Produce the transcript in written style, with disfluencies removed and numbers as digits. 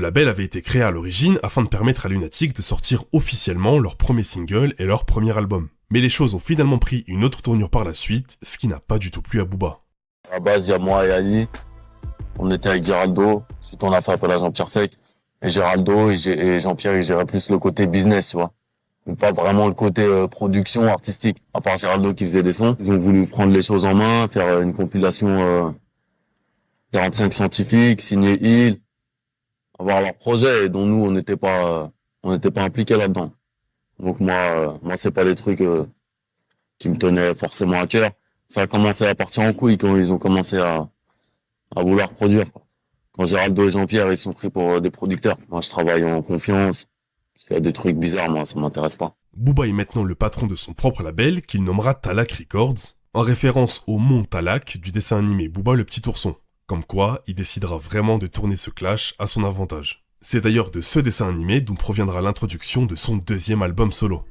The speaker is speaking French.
label avait été créé à l'origine afin de permettre à Lunatic de sortir officiellement leur premier single et leur premier album. Mais les choses ont finalement pris une autre tournure par la suite, ce qui n'a pas du tout plu à Booba. À la base, il y a moi et Ali. On était avec Géraldo. Ensuite, on a fait appel à Jean-Pierre Sec. Et Géraldo et Jean-Pierre, ils géraient plus le côté business, tu vois. Donc pas vraiment le côté production artistique. À part Géraldo qui faisait des sons. Ils ont voulu prendre les choses en main, faire une compilation 45 scientifiques, signer Hill, avoir leur projet, et dont nous, on n'était pas impliqués là-dedans. Donc moi, c'est pas des trucs qui me tenaient forcément à cœur. Ça a commencé à partir en couille quand ils ont commencé à vouloir produire. Quand Géraldo et Jean-Pierre, ils sont pris pour des producteurs. Moi, je travaille en confiance. S'il y a des trucs bizarres, moi, ça m'intéresse pas. Booba est maintenant le patron de son propre label, qu'il nommera Talak Records, en référence au mont Talak du dessin animé Booba le Petit Ourson. Comme quoi, il décidera vraiment de tourner ce clash à son avantage. C'est d'ailleurs de ce dessin animé dont proviendra l'introduction de son deuxième album solo.